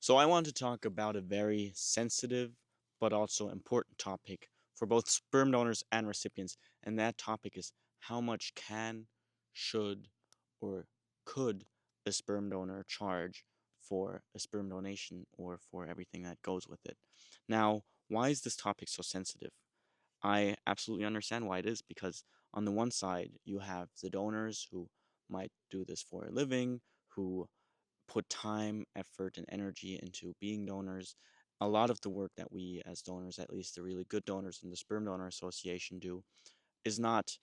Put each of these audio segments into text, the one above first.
So, I want to talk about a very sensitive but also important topic for both sperm donors and recipients, and that topic is how much can, should, or could a sperm donor charge for a sperm donation or for everything that goes with it. Now, why is this topic so sensitive? I absolutely understand why it is because, on the one side, you have the donors who might do this for a living, who put time, effort, and energy into being donors. A lot of the work that we as donors, at least the really good donors in the Sperm Donor Association, do is not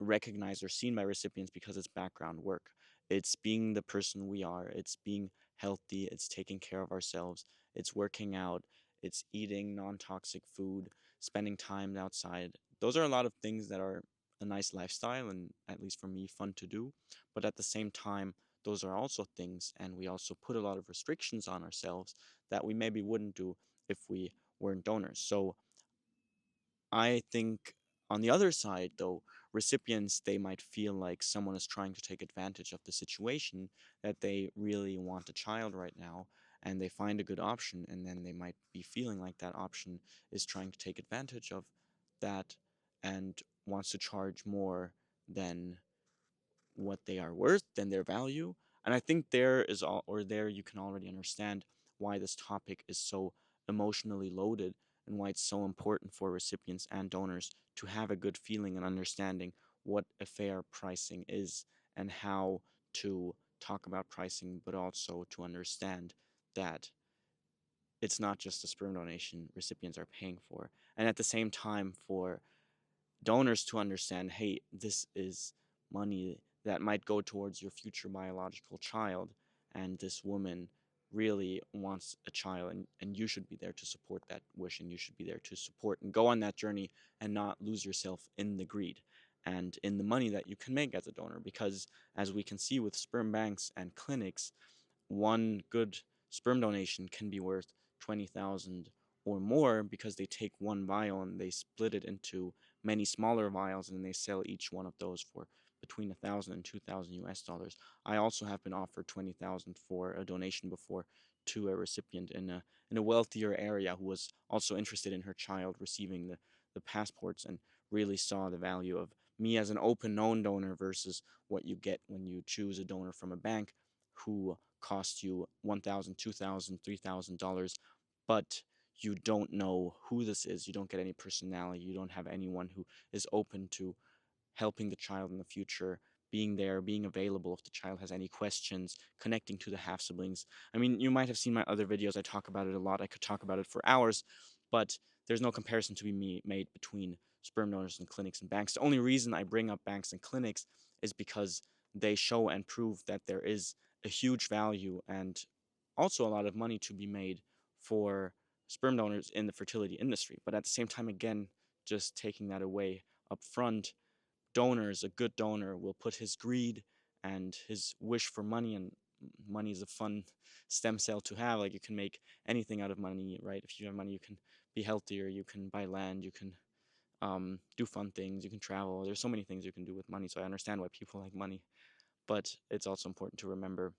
recognized or seen by recipients because it's background work. It's being the person we are, it's being healthy, it's taking care of ourselves, it's working out, it's eating non toxic food, spending time outside. Those are a lot of things that are a nice lifestyle and, at least for me, fun to do. But at the same time, those are also things, and we also put a lot of restrictions on ourselves that we maybe wouldn't do if we weren't donors. So I think on the other side, though, recipients, they might feel like someone is trying to take advantage of the situation, that they really want a child right now, and they find a good option, and then they might be feeling like that option is trying to take advantage of that and wants to charge more than what they are worth, than their value. And I think there you can already understand why this topic is so emotionally loaded and why it's so important for recipients and donors to have a good feeling and understanding what a fair pricing is and how to talk about pricing, but also to understand that it's not just a sperm donation recipients are paying for. And at the same time, for donors to understand, hey, this is money that might go towards your future biological child, and this woman really wants a child, and you should be there to support that wish, and you should be there to support and go on that journey and not lose yourself in the greed and in the money that you can make as a donor. Because as we can see with sperm banks and clinics, one good sperm donation can be worth 20,000 or more because they take one vial and they split it into many smaller vials and they sell each one of those for between 1,000 and 2,000 US dollars. I also have been offered 20,000 for a donation before to a recipient in a wealthier area who was also interested in her child receiving the passports and really saw the value of me as an open known donor versus what you get when you choose a donor from a bank who cost you 1,000, 2,000, $3,000, but you don't know who this is. You don't get any personality. You don't have anyone who is open to helping the child in the future, being there, being available if the child has any questions, connecting to the half siblings. I mean, you might have seen my other videos. I talk about it a lot. I could talk about it for hours, but there's no comparison to be made between sperm donors and clinics and banks. The only reason I bring up banks and clinics is because they show and prove that there is a huge value and also a lot of money to be made for sperm donors in the fertility industry. But at the same time, again, just taking that away up front, donors, a good donor will put his greed and his wish for money, and money is a fun stem cell to have. Like, you can make anything out of money, right? If you have money, you can be healthier, you can buy land, you can do fun things, you can travel. There's so many things you can do with money. So I understand why people like money, but it's also important to remember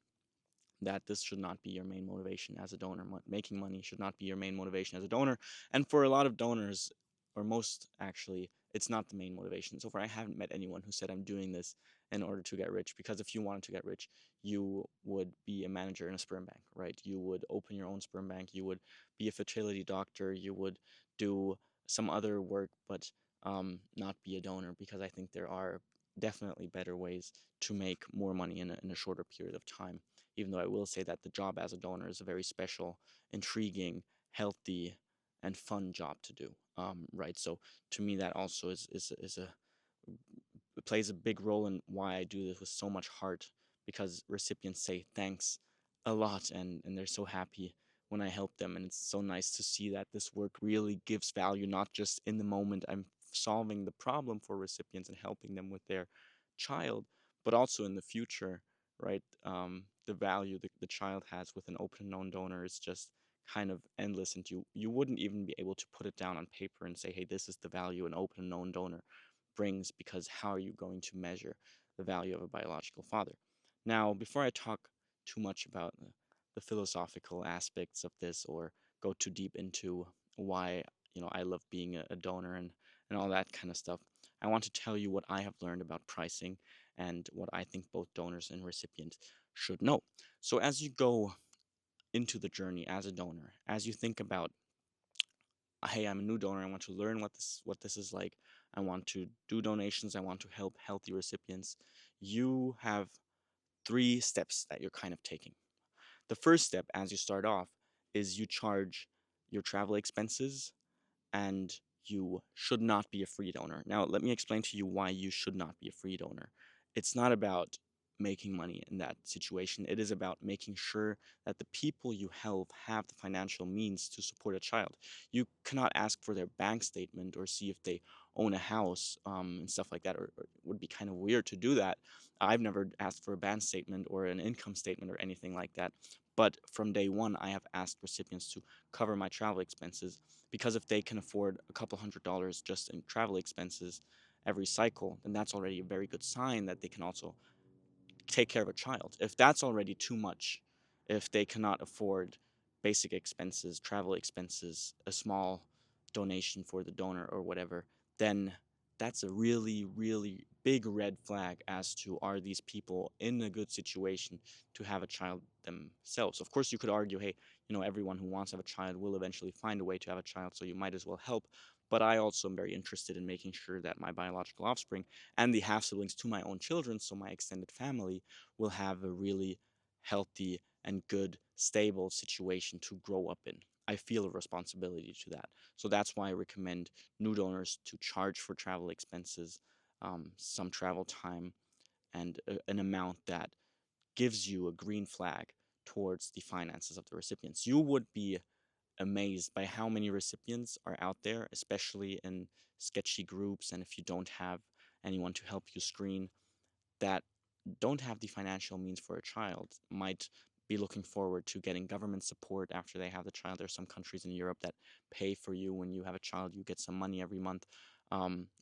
that this should not be your main motivation as a donor. Making money should not be your main motivation as a donor. And for a lot of donors, or most actually, it's not the main motivation. So far, I haven't met anyone who said, I'm doing this in order to get rich. Because if you wanted to get rich, you would be a manager in a sperm bank, right? You would open your own sperm bank. You would be a fertility doctor. You would do some other work, but not be a donor. Because I think there are definitely better ways to make more money in a shorter period of time, even though I will say that the job as a donor is a very special, intriguing, healthy, and fun job to do. Right. So to me, that also is a it plays a big role in why I do this with so much heart, because recipients say thanks a lot, and they're so happy when I help them, and it's so nice to see that this work really gives value, not just in the moment I'm solving the problem for recipients and helping them with their child, but also in the future, right? The value the child has with an open known donor is just kind of endless, and you wouldn't even be able to put it down on paper and say, hey, this is the value an open known donor brings, because how are you going to measure the value of a biological father? Now, before I talk too much about the philosophical aspects of this or go too deep into why I love being a donor and all that kind of stuff. I want to tell you what I have learned about pricing and what I think both donors and recipients should know. So as you go into the journey as a donor, as you think about, hey, I'm a new donor, I want to learn what this is like, I want to do donations, I want to help healthy recipients, you have three steps that you're kind of taking. The first step, as you start off, is you charge your travel expenses, and you should not be a free donor. Now, let me explain to you why you should not be a free donor. It's not about making money in that situation. It is about making sure that the people you help have the financial means to support a child. You cannot ask for their bank statement or see if they own a house, and stuff like that, or it would be kind of weird to do that. I've never asked for a bank statement or an income statement or anything like that. But from day one, I have asked recipients to cover my travel expenses, because if they can afford a couple $100s just in travel expenses every cycle, then that's already a very good sign that they can also take care of a child. If that's already too much, if they cannot afford basic expenses, travel expenses, a small donation for the donor or whatever, then that's a really, really big red flag as to, are these people in a good situation to have a child themselves. Of course, you could argue, hey, everyone who wants to have a child will eventually find a way to have a child, so you might as well help. But I also am very interested in making sure that my biological offspring and the half siblings to my own children, so my extended family, will have a really healthy and good, stable situation to grow up in. I feel a responsibility to that. So that's why I recommend new donors to charge for travel expenses, some travel time, and an amount that gives you a green flag towards the finances of the recipients. You would be amazed by how many recipients are out there, especially in sketchy groups, and if you don't have anyone to help you screen, that don't have the financial means for a child, might be looking forward to getting government support after they have the child. There are some countries in Europe that pay for you when you have a child. You get some money every month,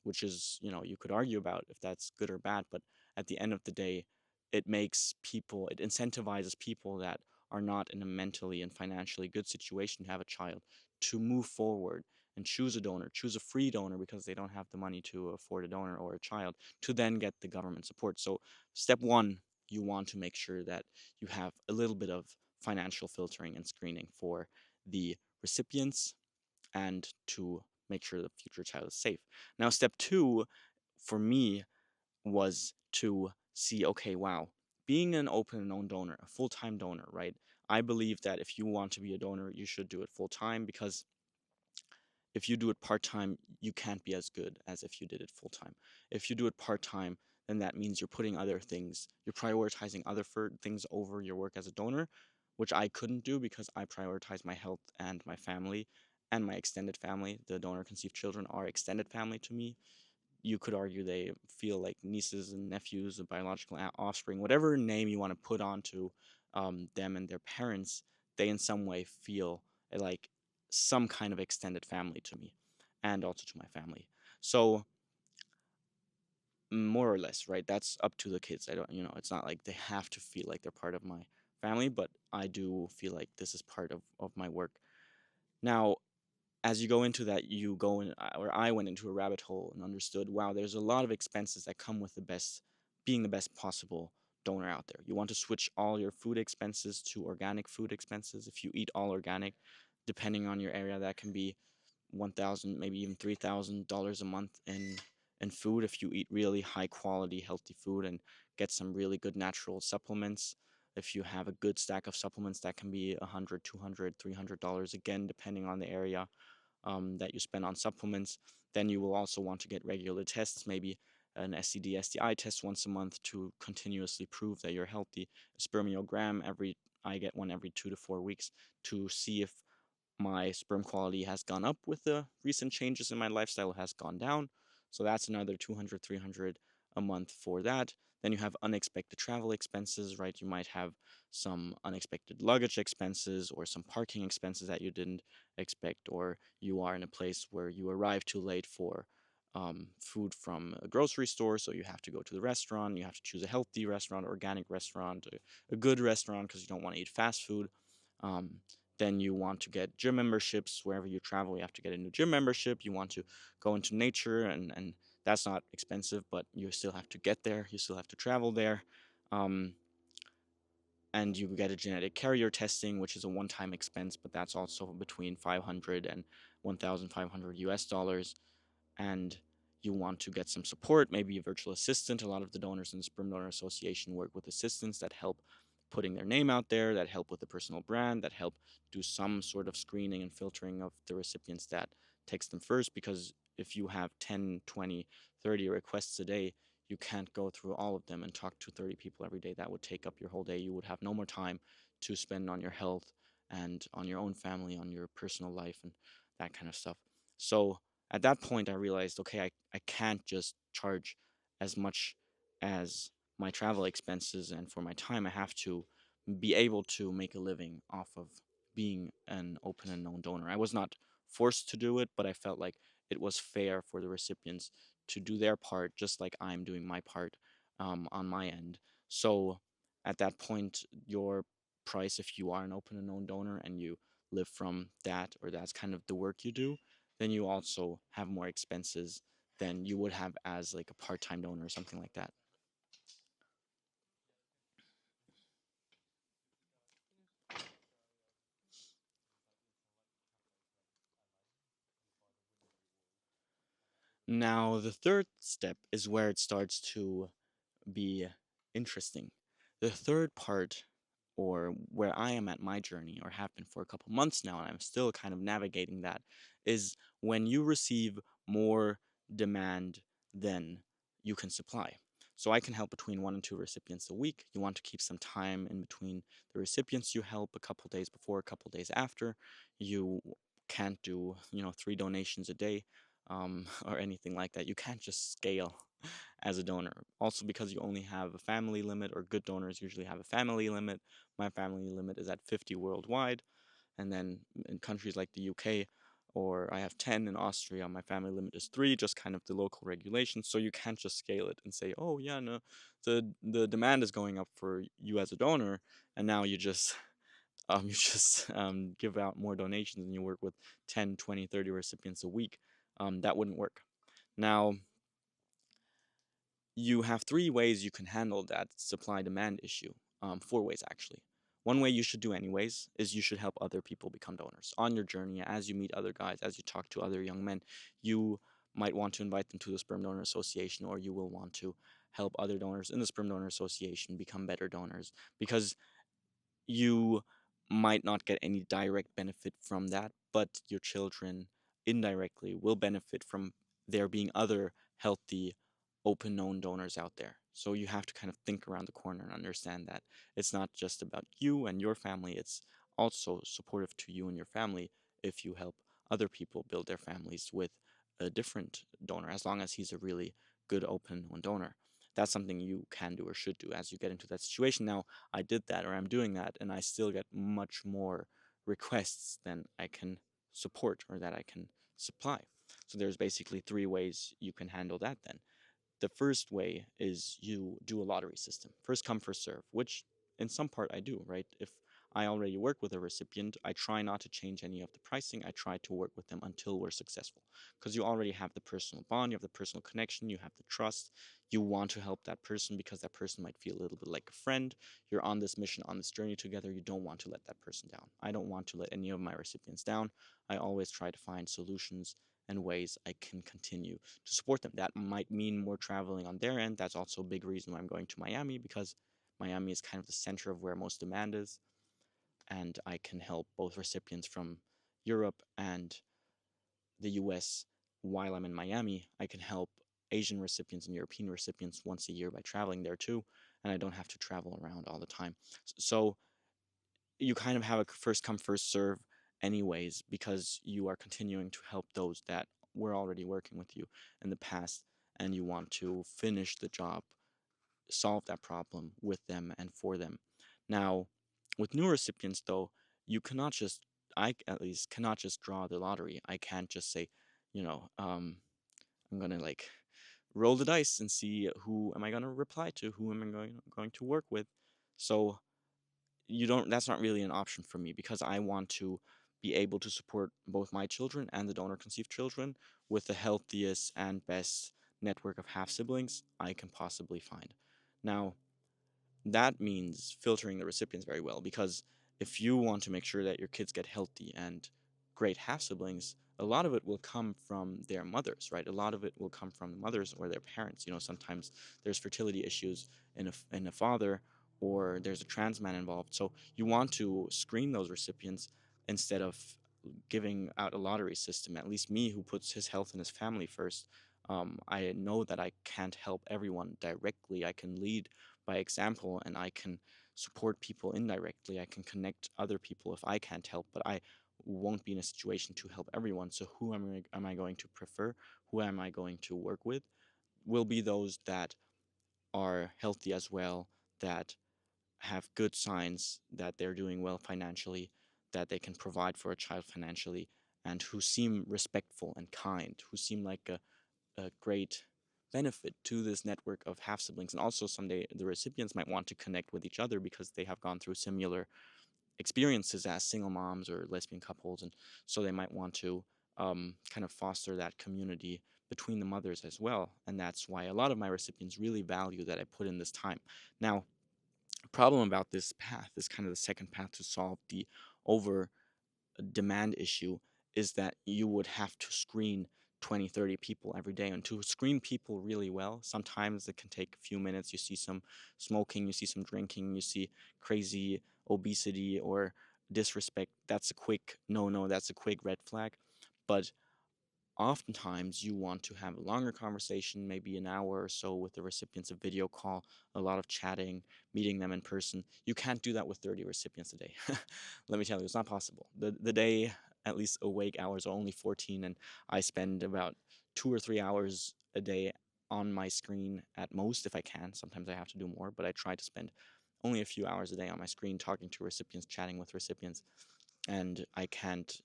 which is, you could argue about if that's good or bad, but at the end of the day, it incentivizes people that are not in a mentally and financially good situation to have a child to move forward and choose a donor, choose a free donor because they don't have the money to afford a donor or a child, to then get the government support. So step one, you want to make sure that you have a little bit of financial filtering and screening for the recipients, and to make sure the future child is safe. Now, step two for me was to see, okay, wow, being an open and known donor, a full time donor, right? I believe that if you want to be a donor, you should do it full time, because if you do it part time, you can't be as good as if you did it full time. If you do it part time, then that means you're putting other things, you're prioritizing other things over your work as a donor, which I couldn't do because I prioritize my health and my family and my extended family. The donor conceived children are extended family to me. You could argue they feel like nieces and nephews, a biological offspring, whatever name you want to put onto them and their parents. They in some way feel like some kind of extended family to me, and also to my family. So more or less, right? That's up to the kids. I don't, it's not like they have to feel like they're part of my family, but I do feel like this is part of my work. Now, as you go into that, you go in, or I went into a rabbit hole and understood, wow, there's a lot of expenses that come with being the best possible donor out there. You want to switch all your food expenses to organic food expenses. If you eat all organic, depending on your area, that can be 1,000, maybe even $3,000 a month in food. If you eat really high quality, healthy food and get some really good natural supplements. If you have a good stack of supplements, that can be 100, 200, $300, again, depending on the area that you spend on supplements. Then you will also want to get regular tests, maybe an STD, STI test once a month to continuously prove that you're healthy. A spermiogram I get one every 2 to 4 weeks to see if my sperm quality has gone up with the recent changes in my lifestyle, has gone down. So that's another 200, 300 a month for that. Then you have unexpected travel expenses, right? You might have some unexpected luggage expenses or some parking expenses that you didn't expect, or you are in a place where you arrive too late for food from a grocery store, so you have to go to the restaurant. You have to choose a healthy restaurant, organic restaurant, a good restaurant, because you don't want to eat fast food. Um, then you want to get gym memberships wherever you travel. You have to get a new gym membership. You want to go into nature, and that's not expensive, but you still have to get there. You still have to travel there. Um, and you get a genetic carrier testing, which is a one-time expense, but that's also between 500 and 1,500 US dollars. And you want to get some support, maybe a virtual assistant. A lot of the donors in the Sperm Donor Association work with assistants that help putting their name out there, that help with the personal brand, that help do some sort of screening and filtering of the recipients that takes them first. Because if you have 10, 20, 30 requests a day, you can't go through all of them and talk to 30 people every day. That would take up your whole day. You would have no more time to spend on your health and on your own family, on your personal life, and that kind of stuff. So at that point, I realized, okay, I can't just charge as much as my travel expenses and for my time. I have to be able to make a living off of being an open and known donor. I was not forced to do it, but I felt like it was fair for the recipients to do their part, just like I'm doing my part on my end. So at that point, your price, if you are an open and known donor and you live from that, or that's kind of the work you do, then you also have more expenses than you would have as like a part-time donor or something like that. Now, the third step is where it starts to be interesting. The third part, or where I am at my journey, or have been for a couple months now, and I'm still kind of navigating that, is when you receive more demand than you can supply. So I can help between 1 and 2 recipients a week. You want to keep some time in between the recipients you help, a couple days before, a couple days after. You can't do, 3 donations a day, or anything like that. You can't just scale as a donor. Also, because you only have a family limit, or good donors usually have a family limit. My family limit is at 50 worldwide. And then in countries like the UK, or I have 10 in Austria, my family limit is 3, just kind of the local regulations. So you can't just scale it and say, oh, yeah, no, the demand is going up for you as a donor. And now you just you just give out more donations and you work with 10, 20, 30 recipients a week. That wouldn't work. Now, you have 3 ways you can handle that supply demand issue. 4 ways, actually. One way you should do, anyways, is you should help other people become donors. On your journey, as you meet other guys, as you talk to other young men, you might want to invite them to the Sperm Donor Association, or you will want to help other donors in the Sperm Donor Association become better donors, because you might not get any direct benefit from that, but your children indirectly will benefit from there being other healthy, open known donors out there. So you have to kind of think around the corner and understand that it's not just about you and your family, it's also supportive to you and your family if you help other people build their families with a different donor, as long as he's a really good, open known donor. That's something you can do or should do as you get into that situation. Now, I did that, or I'm doing that, and I still get much more requests than I can support or that I can supply. So there's basically 3 ways you can handle that then. The first way is you do a lottery system. First come, first serve, which in some part I do, right? If I already work with a recipient, I try not to change any of the pricing. I try to work with them until we're successful. Because you already have the personal bond, you have the personal connection, you have the trust. You want to help that person because that person might feel a little bit like a friend. You're on this mission, on this journey together. You don't want to let that person down. I don't want to let any of my recipients down. I always try to find solutions and ways I can continue to support them. That might mean more traveling on their end. That's also a big reason why I'm going to Miami, because Miami is kind of the center of where most demand is. And I can help both recipients from Europe and the US while I'm in Miami. I can help Asian recipients and European recipients once a year by traveling there too. And I don't have to travel around all the time. So you kind of have a first come, first serve, anyways, because you are continuing to help those that were already working with you in the past, and you want to finish the job, solve that problem with them and for them. Now, with new recipients, though, you cannot just, I at least cannot just draw the lottery. I can't just say, I'm gonna like roll the dice and see who am I gonna reply to, who am I going to work with. So you don't that's not really an option for me because I want to be able to support both my children and the donor conceived children with the healthiest and best network of half siblings I can possibly find. Now, that means filtering the recipients very well because if you want to make sure that your kids get healthy and great half siblings, a lot of it will come from their mothers, right? A lot of it will come from the mothers or their parents. You know, sometimes there's fertility issues in a father, or there's a trans man involved. So you want to screen those recipients instead of giving out a lottery system. At least me, who puts his health and his family first, I know that I can't help everyone directly. I can lead by example, and I can support people indirectly. I can connect other people if I can't help, but I won't be in a situation to help everyone. So who am I going to prefer? Who am I going to work with? Will be those that are healthy as well, that have good signs that they're doing well financially, that they can provide for a child financially, and who seem respectful and kind, who seem like a great benefit to this network of half siblings. And also, someday the recipients might want to connect with each other because they have gone through similar experiences as single moms or lesbian couples. And so they might want to kind of foster that community between the mothers as well. And that's why a lot of my recipients really value that I put in this time. Now, the problem about this path, is kind of the second path to solve the over demand issue, is that you would have to screen 20, 30 people every day. And to screen people really well, sometimes it can take a few minutes. You see some smoking, you see some drinking, you see crazy obesity or disrespect. That's a quick no, that's a quick red flag. But oftentimes you want to have a longer conversation, maybe an hour or so with the recipients, of video call, a lot of chatting, meeting them in person. You can't do that with 30 recipients a day. Let me tell you, it's not possible. The day, at least awake hours, are only 14, and I spend about 2 or 3 hours a day on my screen at most if I can. Sometimes I have to do more, but I try to spend only a few hours a day on my screen talking to recipients, chatting with recipients. And I can't,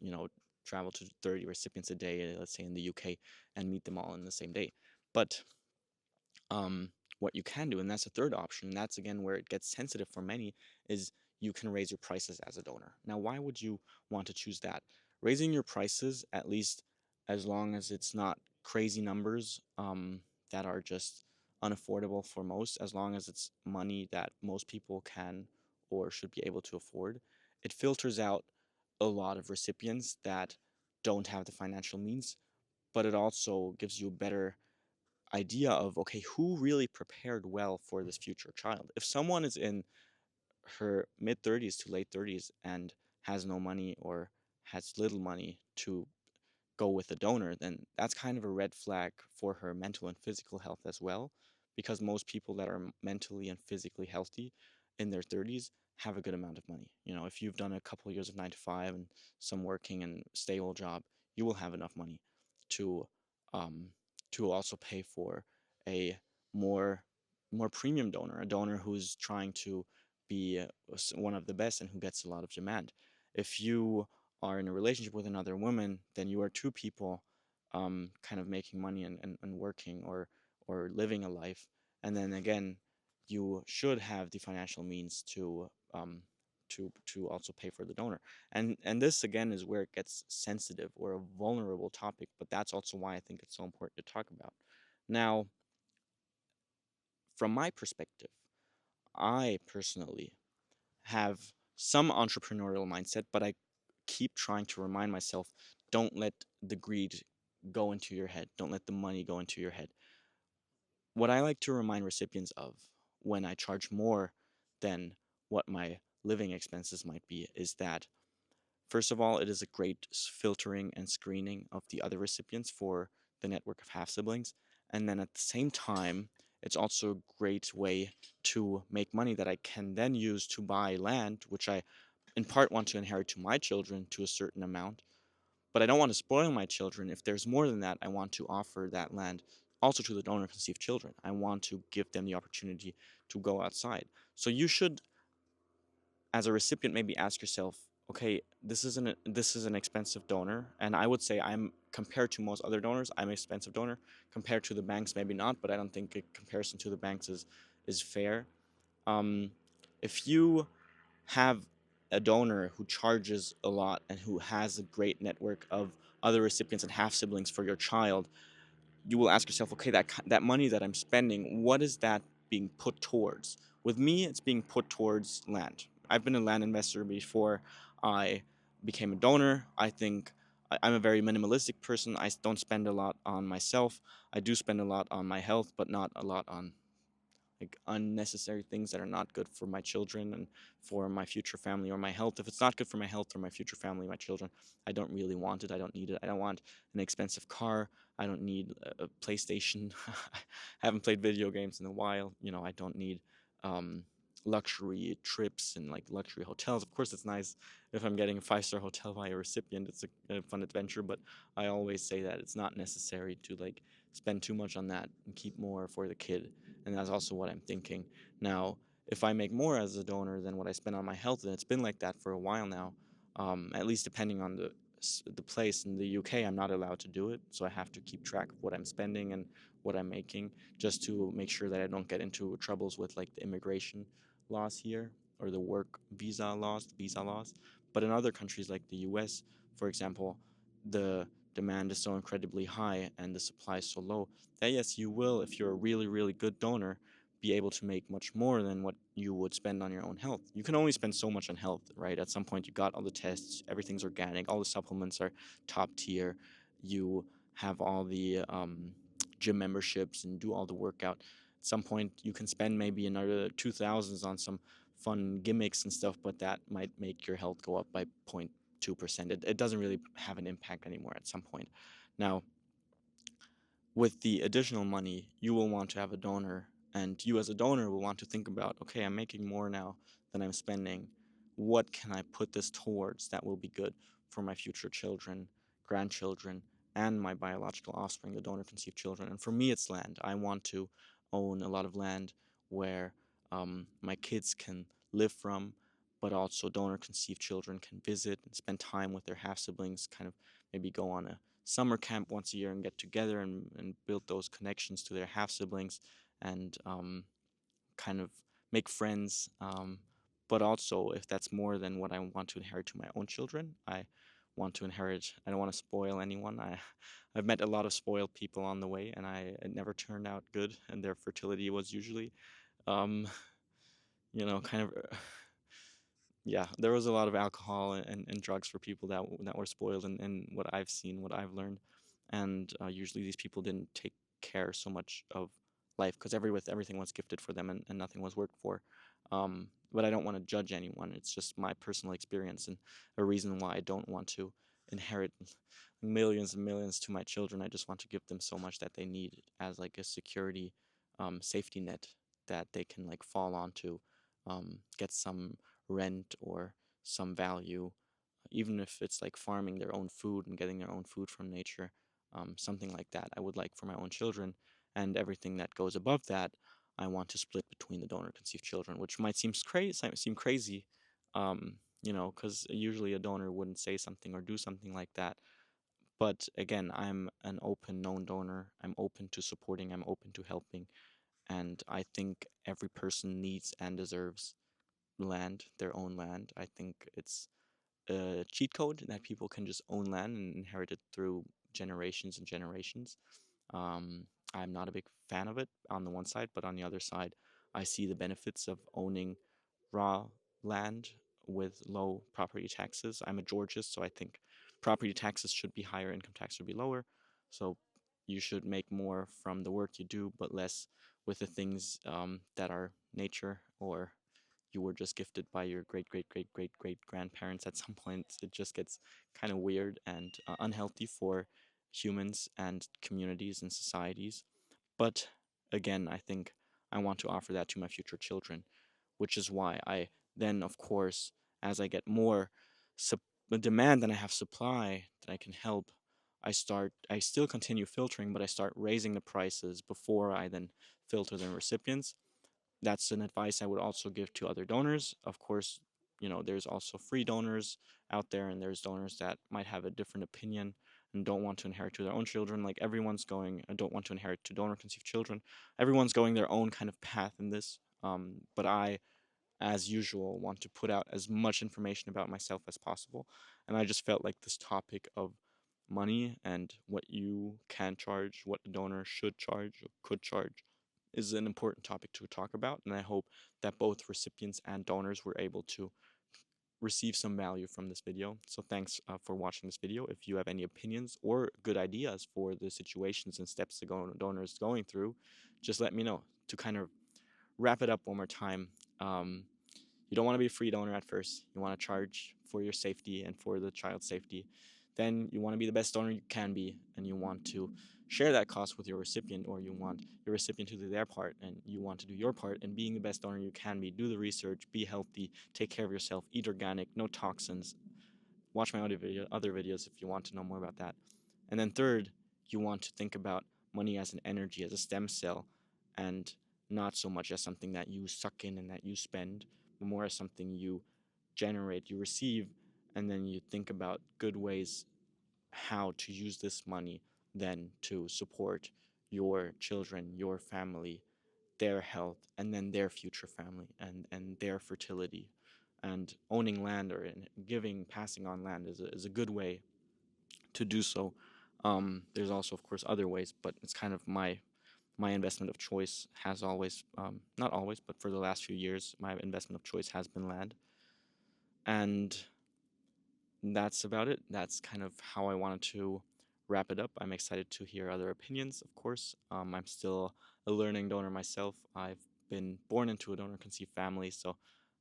travel to 30 recipients a day, let's say in the UK, and meet them all in the same day. But um, what you can do, and that's a third option, and that's again where it gets sensitive for many, is you can raise your prices as a donor. Now, why would you want to choose that? Raising your prices, at least as long as it's not crazy numbers that are just unaffordable for most, as long as it's money that most people can or should be able to afford, it filters out a lot of recipients that don't have the financial means, but it also gives you a better idea of, okay, who really prepared well for this future child. If someone is in her mid 30s to late 30s and has no money or has little money to go with a donor, then that's kind of a red flag for her mental and physical health as well. Because most people that are mentally and physically healthy in their 30s have a good amount of money. You know, if you've done a couple of years of 9 to 5 and some working and stable job, you will have enough money to um, to also pay for a more more premium donor, a donor who's trying to be one of the best and who gets a lot of demand. If you are in a relationship with another woman, then you are two people kind of making money and working or living a life. And then again, you should have the financial means to also pay for the donor. And this again is where it gets sensitive or a vulnerable topic, but that's also why I think it's so important to talk about. Now, from my perspective, I personally have some entrepreneurial mindset, but I keep trying to remind myself, don't let the greed go into your head. Don't let the money go into your head. What I like to remind recipients of when I charge more than what my living expenses might be is that, first of all, it is a great filtering and screening of the other recipients for the network of half siblings. And then at the same time, it's also a great way to make money that I can then use to buy land, which I in part want to inherit to my children to a certain amount. But I don't want to spoil my children. If there's more than that, I want to offer that land also to the donor conceived children. I want to give them the opportunity to go outside. So you should, as a recipient, maybe ask yourself, okay, this is an expensive donor, and I would say, I'm compared to most other donors, I'm an expensive donor. Compared to the banks, maybe not, but I don't think a comparison to the banks is fair. Um, if you have a donor who charges a lot and who has a great network of other recipients and half siblings for your child, you will ask yourself, okay, that money that I'm spending, what is that being put towards? With me, it's being put towards land. I've been a land investor before I became a donor. I think I'm a very minimalistic person. I don't spend a lot on myself. I do spend a lot on my health, but not a lot on like unnecessary things that are not good for my children and for my future family or my health. If it's not good for my health or my future family, my children, I don't really want it. I don't need it. I don't want an expensive car. I don't need a PlayStation. I haven't played video games in a while. I don't need um, luxury trips and like luxury hotels. Of course, it's nice if I'm getting a 5-star hotel by a recipient. It's a fun adventure, but I always say that it's not necessary to like spend too much on that and keep more for the kid, and that's also what I'm thinking. Now, if I make more as a donor than what I spend on my health, and it's been like that for a while now, at least depending on the place in the UK, I'm not allowed to do it, so I have to keep track of what I'm spending and what I'm making, just to make sure that I don't get into troubles with like the immigration laws here or the work visa laws. But in other countries like the US, for example, the demand is so incredibly high and the supply is so low that yes, you will, if you're a really, really good donor, be able to make much more than what you would spend on your own health. You can only spend so much on health, right? At some point, you got all the tests, everything's organic, all the supplements are top tier. You have all the gym memberships and do all the workout. At some point, you can spend maybe another 2000s on some fun gimmicks and stuff, but that might make your health go up by 0.2%. It doesn't really have an impact anymore at some point. Now, with the additional money, you will want to have a donor, and you as a donor will want to think about, okay, I'm making more now than I'm spending. What can I put this towards that will be good for my future children, grandchildren, and my biological offspring, the donor conceived children? And for me, it's land. I want to own a lot of land where my kids can live from, but also donor conceived children can visit and spend time with their half siblings, kind of maybe go on a summer camp once a year and get together and build those connections to their half siblings and kind of make friends. But also, if that's more than what I want to inherit to my own children, I want to inherit. I don't want to spoil anyone. I've met a lot of spoiled people on the way, and it never turned out good, and their fertility was usually, um, kind of. Yeah, there was a lot of alcohol and drugs for people that were spoiled, and what I've seen, what I've learned, and usually these people didn't take care so much of life because everything was gifted for them and nothing was worked for. But I don't want to judge anyone. It's just my personal experience and a reason why I don't want to inherit millions and millions to my children. I just want to give them so much that they need as like a security, safety net that they can like fall onto, get some rent or some value, even if it's like farming their own food and getting their own food from nature, something like that. I would like for my own children, and everything that goes above that, I want to split between the donor conceived children, which might seem crazy, because usually a donor wouldn't say something or do something like that. But again, I'm an open, known donor. I'm open to supporting. I'm open to helping, and I think every person needs and deserves land, their own land. I think it's a cheat code that people can just own land and inherit it through generations and generations. I'm not a big fan of it on the one side, but on the other side, I see the benefits of owning raw land with low property taxes. I'm a Georgist, so I think property taxes should be higher, income tax should be lower. So you should make more from the work you do, but less with the things that are nature or you were just gifted by your great great great great great grandparents. At some point it just gets kind of weird and unhealthy for humans and communities and societies. But again, I think I want to offer that to my future children, which is why I then, of course, as I get more sup- demand than I have supply that I can help, I still continue filtering, but I start raising the prices before I then filter the recipients. That's an advice I would also give to other donors. Of course, there's also free donors out there, and there's donors that might have a different opinion and don't want to inherit to their own children. Like everyone's going, don't want to inherit to donor conceived children. Everyone's going their own kind of path in this. But I as usual, want to put out as much information about myself as possible. And I just felt like this topic of money and what you can charge, what a donor should charge or could charge, is an important topic to talk about. And I hope that both recipients and donors were able to receive some value from this video. So thanks for watching this video. If you have any opinions or good ideas for the situations and steps the donor is going through, just let me know. To kind of wrap it up one more time, you don't want to be a free donor at first. You want to charge for your safety and for the child's safety. Then you want to be the best donor you can be, and you want to share that cost with your recipient, or you want your recipient to do their part, and you want to do your part in being the best donor you can be. Do the research, be healthy, take care of yourself, eat organic, no toxins. Watch my other videos if you want to know more about that. And then third, you want to think about money as an energy, as a stem cell, and not so much as something that you suck in and that you spend, but more as something you generate, you receive, and then you think about good ways how to use this money then to support your children, your family, their health, and then their future family and their fertility. And owning land or giving, passing on land is a good way to do so. There's also, of course, other ways, but it's kind of my investment of choice has always, not always, but for the last few years, my investment of choice has been land. And that's about it. That's kind of how I wanted to wrap it up. I'm excited to hear other opinions, of course. I'm still a learning donor myself. I've been born into a donor conceived family, so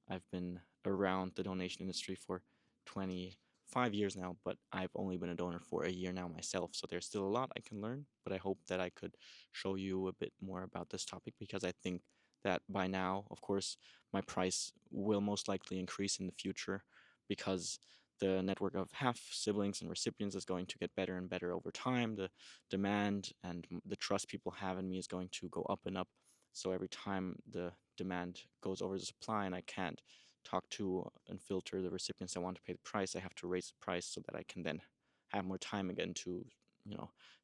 I've been around the donation industry for 25 years now, but I've only been a donor for a year now myself, so there's still a lot I can learn, but I hope that I could show you a bit more about this topic because I think that by now, of course, my price will most likely increase in the future because the network of half siblings and recipients is going to get better and better over time. The demand and the trust people have in me is going to go up and up. So every time the demand goes over the supply and I can't talk to and filter the recipients that want to pay the price, I have to raise the price so that I can then have more time again to,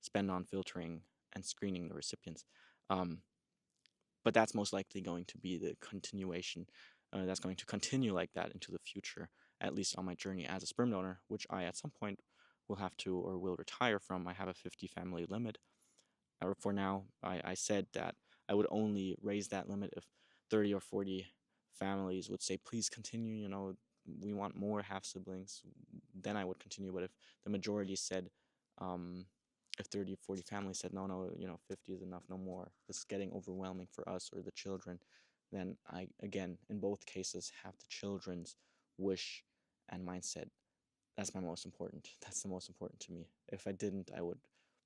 spend on filtering and screening the recipients. Um, but that's most likely going to be the continuation. That's going to continue like that into the future, at least on my journey as a sperm donor, which I at some point will have to or will retire from. I have a 50 family limit. For now, I said that I would only raise that limit if 30 or 40 families would say, please continue, we want more half siblings. Then I would continue. But if the majority said, if 30 or 40 families said, no, no, 50 is enough, no more, this is getting overwhelming for us or the children, then I, again, in both cases, have the children's wish and mindset. That's my most important. That's the most important to me. If I didn't, I would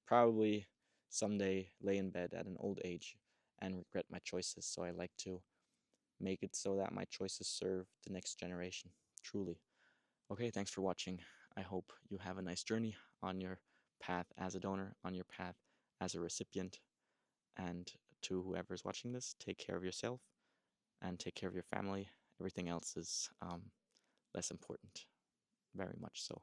probably someday lay in bed at an old age and regret my choices. So I like to make it so that my choices serve the next generation, truly. Okay, thanks for watching. I hope you have a nice journey on your path as a donor, on your path as a recipient. And to whoever is watching this, take care of yourself and take care of your family. Everything else is less important, very much so.